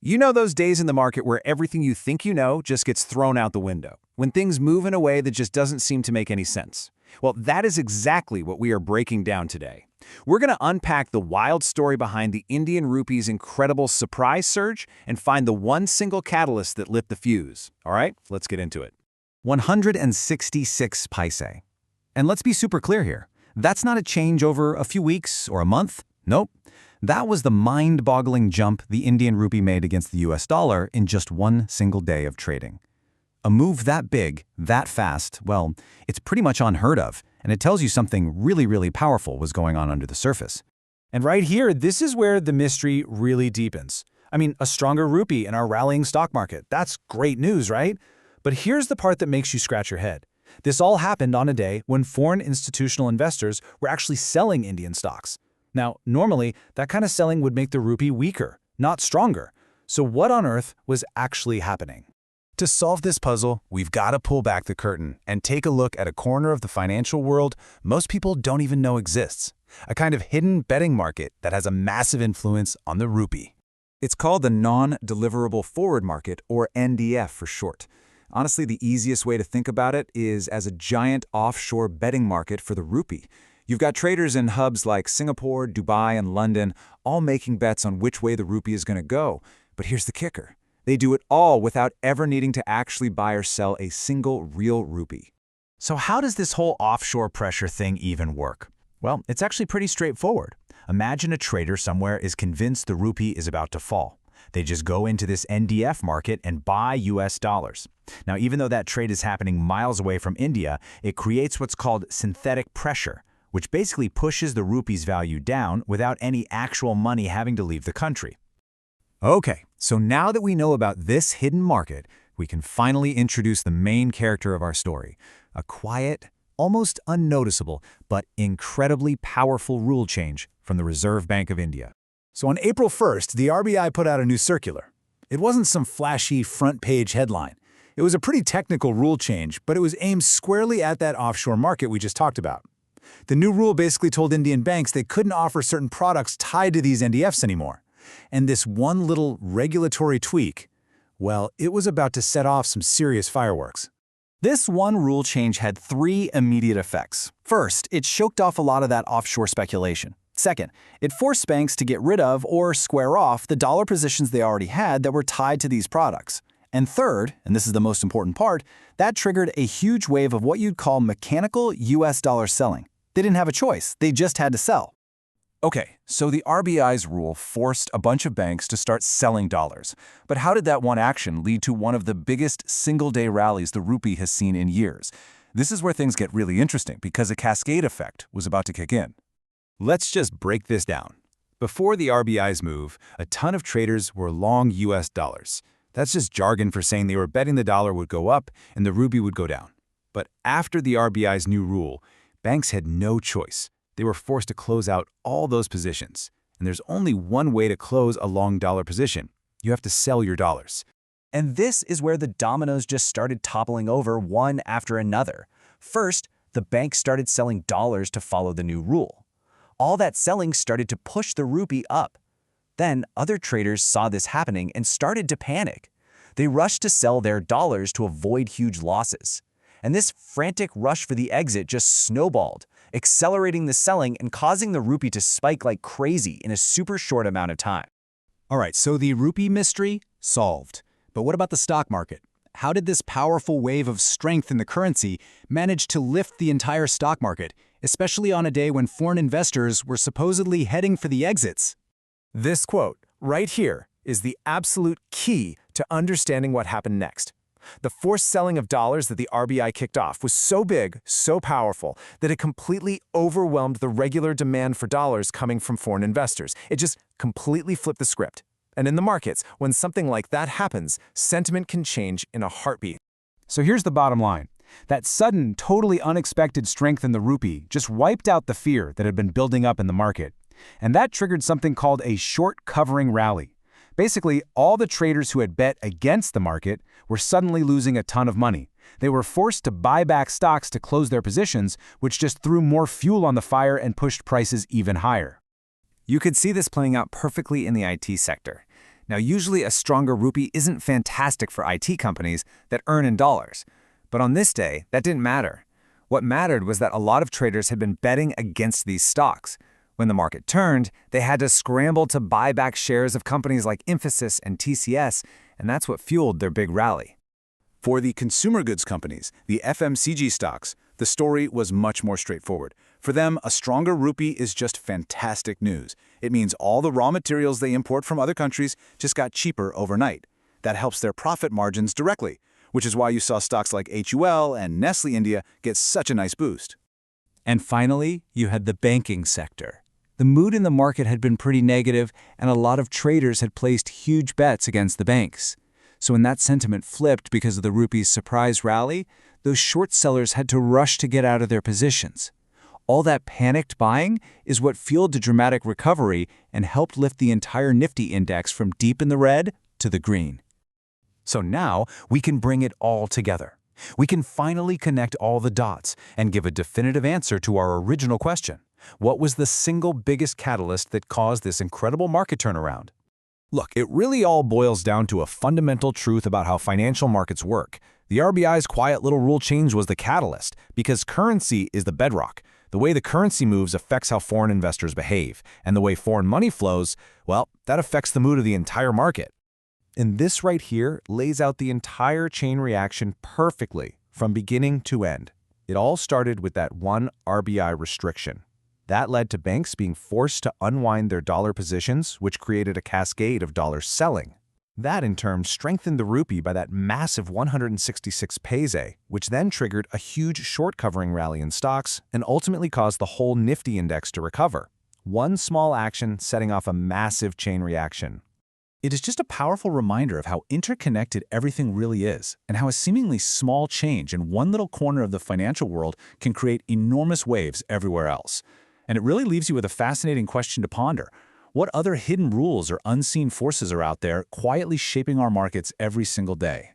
You know those days in the market where everything you think you know just gets thrown out the window, when things move in a way that just doesn't seem to make any sense. Well, that is exactly what we are breaking down today. We're going to unpack the wild story behind the Indian rupee's incredible surprise surge and find the one single catalyst that lit the fuse. All right, let's get into it. 166 paise. And let's be super clear here. That's not a change over a few weeks or a month. Nope. That was the mind-boggling jump the Indian rupee made against the US dollar in just one single day of trading. A move that big, that fast, well, it's pretty much unheard of, and it tells you something really powerful was going on under the surface. And right here, this is where the mystery really deepens. I mean, a stronger rupee in our rallying stock market. That's great news, right? But here's the part that makes you scratch your head. This all happened on a day when foreign institutional investors were actually selling Indian stocks. Now, normally, that kind of selling would make the rupee weaker, not stronger. So what on earth was actually happening? To solve this puzzle, we've got to pull back the curtain and take a look at a corner of the financial world most people don't even know exists, a kind of hidden betting market that has a massive influence on the rupee. It's called the non-deliverable forward market, or NDF for short. Honestly, the easiest way to think about it is as a giant offshore betting market for the rupee. You've got traders in hubs like Singapore, Dubai, and London, all making bets on which way the rupee is going to go. But here's the kicker. They do it all without ever needing to actually buy or sell a single real rupee. So how does this whole offshore pressure thing even work? Well, it's actually pretty straightforward. Imagine a trader somewhere is convinced the rupee is about to fall. They just go into this NDF market and buy US dollars. Now, even though that trade is happening miles away from India, it creates what's called synthetic pressure, which basically pushes the rupee's value down without any actual money having to leave the country. Okay, so now that we know about this hidden market, we can finally introduce the main character of our story, a quiet, almost unnoticeable, but incredibly powerful rule change from the Reserve Bank of India. So on April 1st, the RBI put out a new circular. It wasn't some flashy front-page headline. It was a pretty technical rule change, but it was aimed squarely at that offshore market we just talked about. The new rule basically told Indian banks they couldn't offer certain products tied to these NDFs anymore. And this one little regulatory tweak, well, it was about to set off some serious fireworks. This one rule change had three immediate effects. First, it choked off a lot of that offshore speculation. Second, it forced banks to get rid of or square off the dollar positions they already had that were tied to these products. And third, and this is the most important part, that triggered a huge wave of what you'd call mechanical US dollar selling. They didn't have a choice. They just had to sell. Okay, so the RBI's rule forced a bunch of banks to start selling dollars. But how did that one action lead to one of the biggest single-day rallies the rupee has seen in years? This is where things get really interesting because a cascade effect was about to kick in. Let's just break this down. Before the RBI's move, a ton of traders were long US dollars. That's just jargon for saying they were betting the dollar would go up and the rupee would go down. But after the RBI's new rule, banks had no choice. They were forced to close out all those positions. And there's only one way to close a long dollar position. You have to sell your dollars. And this is where the dominoes just started toppling over one after another. First, the banks started selling dollars to follow the new rule. All that selling started to push the rupee up. Then other traders saw this happening and started to panic. They rushed to sell their dollars to avoid huge losses. And this frantic rush for the exit just snowballed, accelerating the selling and causing the rupee to spike like crazy in a super short amount of time. All right, so the rupee mystery solved. But what about the stock market? How did this powerful wave of strength in the currency manage to lift the entire stock market, especially on a day when foreign investors were supposedly heading for the exits? This quote, right here, is the absolute key to understanding what happened next. The forced selling of dollars that the RBI kicked off was so big, so powerful, that it completely overwhelmed the regular demand for dollars coming from foreign investors. It just completely flipped the script. And in the markets, when something like that happens, sentiment can change in a heartbeat. So here's the bottom line. That sudden, totally unexpected strength in the rupee just wiped out the fear that had been building up in the market. And that triggered something called a short covering rally. Basically, all the traders who had bet against the market were suddenly losing a ton of money. They were forced to buy back stocks to close their positions, which just threw more fuel on the fire and pushed prices even higher. You could see this playing out perfectly in the IT sector. Now, usually a stronger rupee isn't fantastic for IT companies that earn in dollars. But on this day, that didn't matter. What mattered was that a lot of traders had been betting against these stocks. When the market turned, they had to scramble to buy back shares of companies like Infosys and TCS, and that's what fueled their big rally. For the consumer goods companies, the FMCG stocks, the story was much more straightforward. For them, a stronger rupee is just fantastic news. It means all the raw materials they import from other countries just got cheaper overnight. That helps their profit margins directly, which is why you saw stocks like HUL and Nestle India get such a nice boost. And finally, you had the banking sector. The mood in the market had been pretty negative, and a lot of traders had placed huge bets against the banks. So when that sentiment flipped because of the rupee's surprise rally, those short sellers had to rush to get out of their positions. All that panicked buying is what fueled the dramatic recovery and helped lift the entire Nifty index from deep in the red to the green. So now we can bring it all together. We can finally connect all the dots and give a definitive answer to our original question. What was the single biggest catalyst that caused this incredible market turnaround? Look, it really all boils down to a fundamental truth about how financial markets work. The RBI's quiet little rule change was the catalyst, because currency is the bedrock. The way the currency moves affects how foreign investors behave, and the way foreign money flows, well, that affects the mood of the entire market. And this right here lays out the entire chain reaction perfectly, from beginning to end. It all started with that one RBI restriction. That led to banks being forced to unwind their dollar positions, which created a cascade of dollar selling. That, in turn, strengthened the rupee by that massive 166 paise, which then triggered a huge short-covering rally in stocks and ultimately caused the whole Nifty index to recover. One small action setting off a massive chain reaction. It is just a powerful reminder of how interconnected everything really is, and how a seemingly small change in one little corner of the financial world can create enormous waves everywhere else. And it really leaves you with a fascinating question to ponder. What other hidden rules or unseen forces are out there quietly shaping our markets every single day?